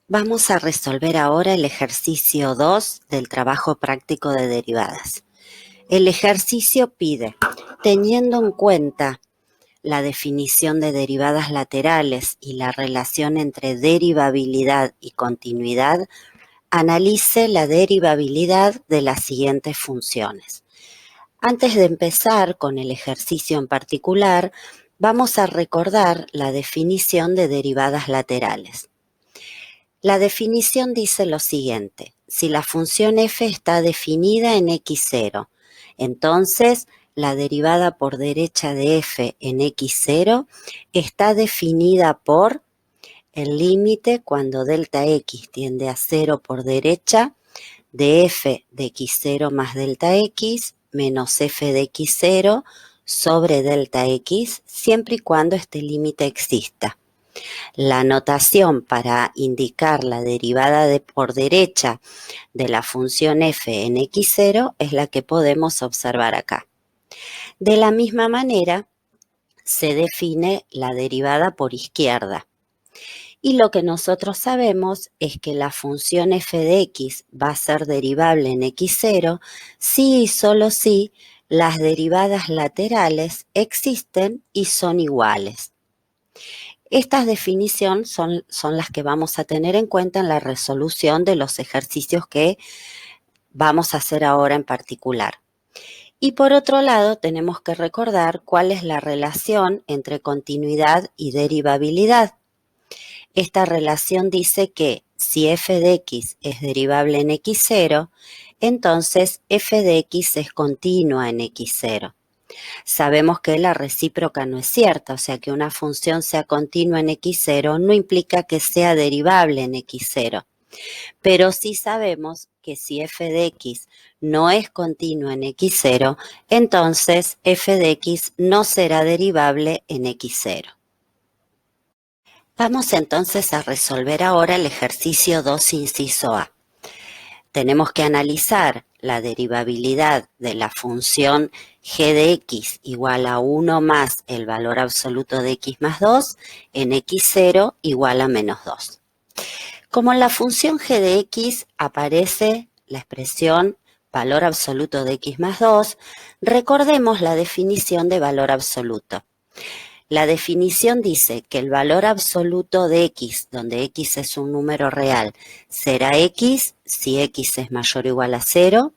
Vamos a resolver ahora el ejercicio 2 del trabajo práctico de derivadas. El ejercicio pide, teniendo en cuenta la definición de derivadas laterales y la relación entre derivabilidad y continuidad, analice la derivabilidad de las siguientes funciones. Antes de empezar con el ejercicio en particular, vamos a recordar la definición de derivadas laterales. La definición dice lo siguiente: si la función f está definida en x0, entonces la derivada por derecha de f en x0 está definida por el límite cuando delta x tiende a 0 por derecha de f de x0 más delta x menos f de x0 sobre delta x, siempre y cuando este límite exista. La notación para indicar la derivada por derecha de la función f en x0 es la que podemos observar acá. De la misma manera, se define la derivada por izquierda. Y lo que nosotros sabemos es que la función f de x va a ser derivable en x0 si y solo si las derivadas laterales existen y son iguales. Estas definiciones son las que vamos a tener en cuenta en la resolución de los ejercicios que vamos a hacer ahora en particular. Y por otro lado, tenemos que recordar cuál es la relación entre continuidad y derivabilidad. Esta relación dice que si f de x es derivable en x0, entonces f de x es continua en x0. Sabemos que la recíproca no es cierta, o sea que una función sea continua en x0 no implica que sea derivable en x0. Pero sí sabemos que si f de x no es continua en x0, entonces f de x no será derivable en x0. Vamos entonces a resolver ahora el ejercicio 2, inciso A. Tenemos que analizar la derivabilidad de la función g de x igual a 1 más el valor absoluto de x más 2 en x0 igual a menos 2. Como en la función g de x aparece la expresión valor absoluto de x más 2, recordemos la definición de valor absoluto. La definición dice que el valor absoluto de x, donde x es un número real, será x si x es mayor o igual a 0,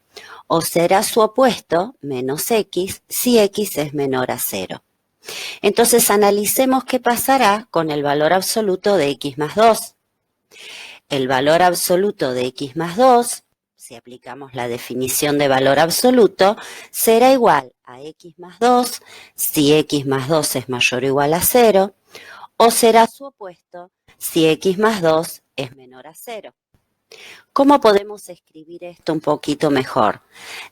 o será su opuesto, menos x, si x es menor a 0. Entonces analicemos qué pasará con el valor absoluto de x más 2. El valor absoluto de x más 2, si aplicamos la definición de valor absoluto, será igual a x más 2 si x más 2 es mayor o igual a 0, o será su opuesto si x más 2 es menor a 0. ¿Cómo podemos escribir esto un poquito mejor?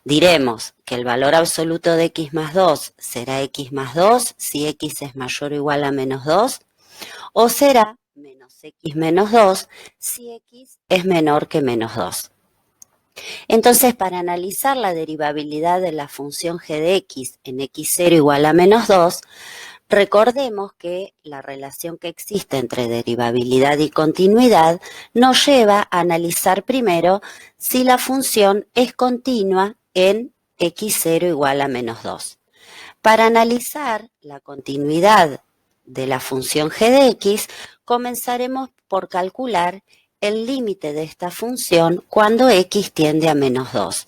Diremos que el valor absoluto de x más 2 será x más 2 si x es mayor o igual a menos 2, o será menos x menos 2 si x es menor que menos 2. Entonces, para analizar la derivabilidad de la función g de x en x0 igual a menos 2, recordemos que la relación que existe entre derivabilidad y continuidad nos lleva a analizar primero si la función es continua en x0 igual a menos 2. Para analizar la continuidad de la función g de x, comenzaremos por calcular el límite de esta función cuando x tiende a menos 2.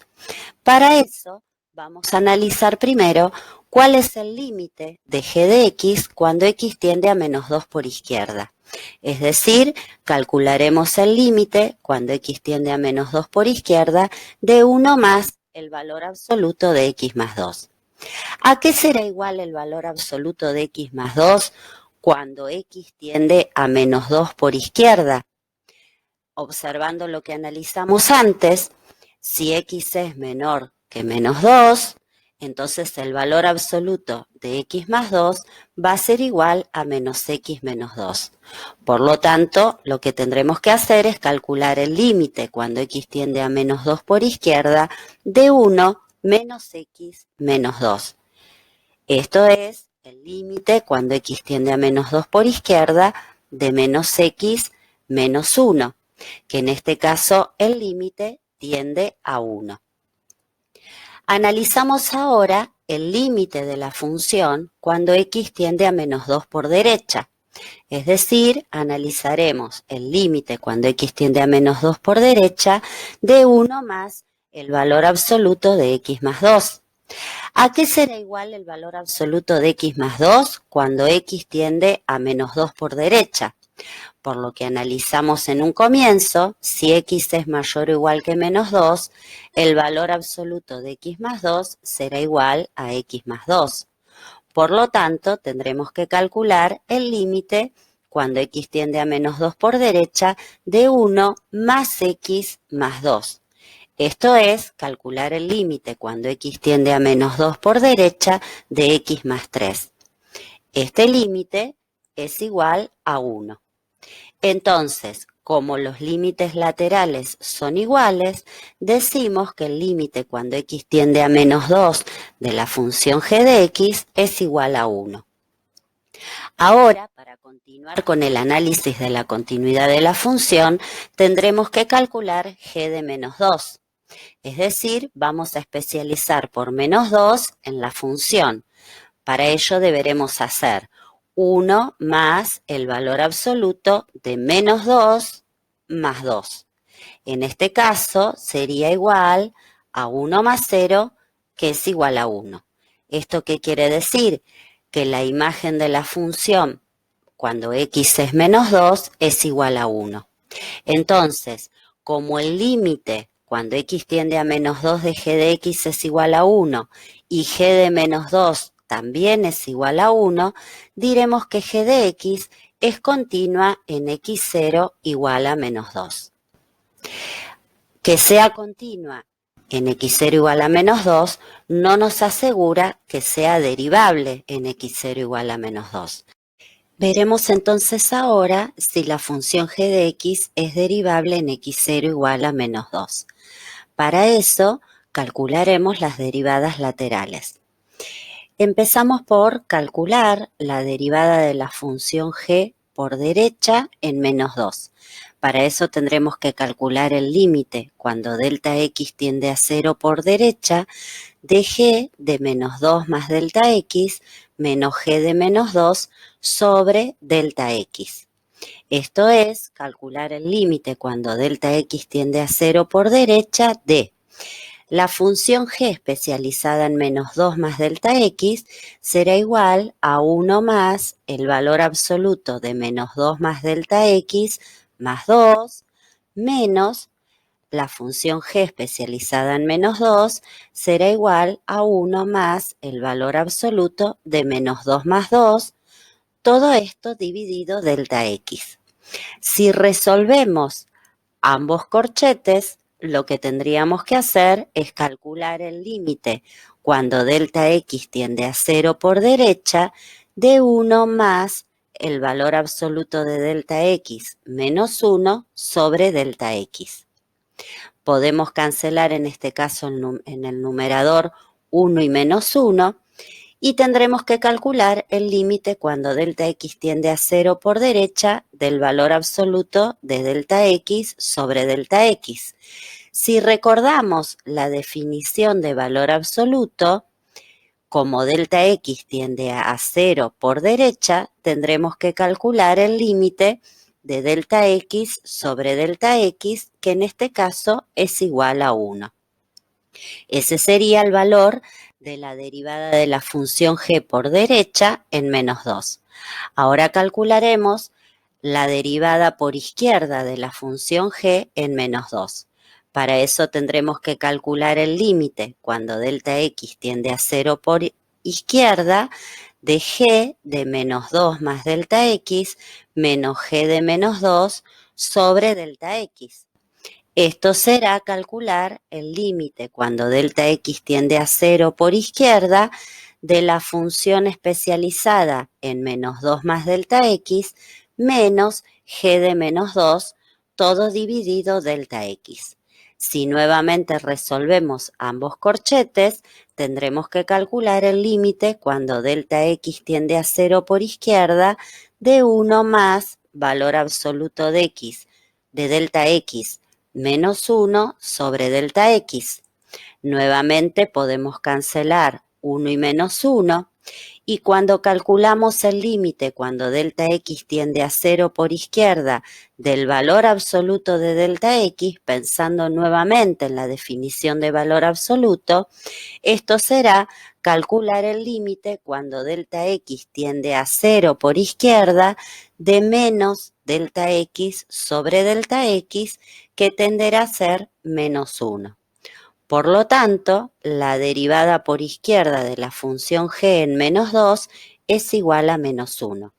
Para eso, vamos a analizar primero cuál es el límite de g de x cuando x tiende a menos 2 por izquierda. Es decir, calcularemos el límite cuando x tiende a menos 2 por izquierda de 1 más el valor absoluto de x más 2. ¿A qué será igual el valor absoluto de x más 2 cuando x tiende a menos 2 por izquierda? Observando lo que analizamos antes, si x es menor que menos 2, entonces el valor absoluto de x más 2 va a ser igual a menos x menos 2. Por lo tanto, lo que tendremos que hacer es calcular el límite cuando x tiende a menos 2 por izquierda de 1 menos x menos 2. Esto es el límite cuando x tiende a menos 2 por izquierda de menos x menos 1. que en este caso el límite tiende a 1. Analizamos ahora el límite de la función cuando x tiende a menos 2 por derecha. Es decir, analizaremos el límite cuando x tiende a menos 2 por derecha de 1 más el valor absoluto de x más 2. ¿A qué será igual el valor absoluto de x más 2 cuando x tiende a menos 2 por derecha? Por lo que analizamos en un comienzo, si x es mayor o igual que menos 2, el valor absoluto de x más 2 será igual a x más 2. Por lo tanto, tendremos que calcular el límite cuando x tiende a menos 2 por derecha de 1 más x más 2. Esto es calcular el límite cuando x tiende a menos 2 por derecha de x más 3. Este límite es igual a 1. Entonces, como los límites laterales son iguales, decimos que el límite cuando x tiende a menos 2 de la función g de x es igual a 1. Ahora, para continuar con el análisis de la continuidad de la función, tendremos que calcular g de menos 2. Es decir, vamos a especializar por menos 2 en la función. Para ello deberemos hacer 1 más el valor absoluto de menos 2 más 2. En este caso sería igual a 1 más 0, que es igual a 1. ¿Esto qué quiere decir? Que la imagen de la función cuando x es menos 2 es igual a 1. Entonces, como el límite cuando x tiende a menos 2 de g de x es igual a 1 y g de menos 2 también es igual a 1, diremos que g de x es continua en x0 igual a menos 2. Que sea continua en x0 igual a menos 2 no nos asegura que sea derivable en x0 igual a menos 2. Veremos entonces ahora si la función g de x es derivable en x0 igual a menos 2. Para eso, calcularemos las derivadas laterales. Empezamos por calcular la derivada de la función g por derecha en menos 2. Para eso tendremos que calcular el límite cuando delta x tiende a 0 por derecha de g de menos 2 más delta x menos g de menos 2 sobre delta x. Esto es calcular el límite cuando delta x tiende a 0 por derecha de la función g especializada en menos 2 más delta x será igual a 1 más el valor absoluto de menos 2 más delta x más 2 menos la función g especializada en menos 2 será igual a 1 más el valor absoluto de menos 2 más 2, todo esto dividido delta x. Si resolvemos ambos corchetes, lo que tendríamos que hacer es calcular el límite cuando delta x tiende a 0 por derecha de 1 más el valor absoluto de delta x menos 1 sobre delta x. Podemos cancelar en este caso en el numerador 1 y menos 1 y tendremos que calcular el límite cuando delta x tiende a 0 por derecha del valor absoluto de delta x sobre delta x. Si recordamos la definición de valor absoluto, como delta x tiende a 0 por derecha, tendremos que calcular el límite de delta x sobre delta x, que en este caso es igual a 1. Ese sería el valor de la derivada de la función g por derecha en menos 2. Ahora calcularemos la derivada por izquierda de la función g en menos 2. Para eso tendremos que calcular el límite cuando delta x tiende a 0 por izquierda de g de menos 2 más delta x menos g de menos 2 sobre delta x. Esto será calcular el límite cuando delta x tiende a 0 por izquierda de la función especializada en menos 2 más delta x menos g de menos 2, todo dividido delta x. Si nuevamente resolvemos ambos corchetes, tendremos que calcular el límite cuando delta x tiende a 0 por izquierda de 1 más valor absoluto de x de delta x menos 1 sobre delta x. Nuevamente podemos cancelar 1 y menos 1. Y cuando calculamos el límite, cuando delta x tiende a 0 por izquierda del valor absoluto de delta x, pensando nuevamente en la definición de valor absoluto, esto será calcular el límite cuando delta x tiende a 0 por izquierda de menos delta x sobre delta x, que tenderá a ser menos 1. Por lo tanto, la derivada por izquierda de la función g en menos 2 es igual a menos 1.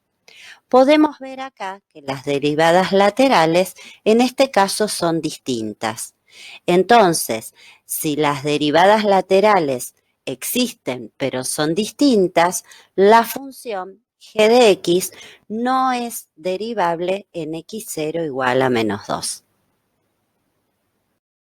Podemos ver acá que las derivadas laterales en este caso son distintas. Entonces, si las derivadas laterales existen pero son distintas, la función g de x no es derivable en x0 igual a menos 2.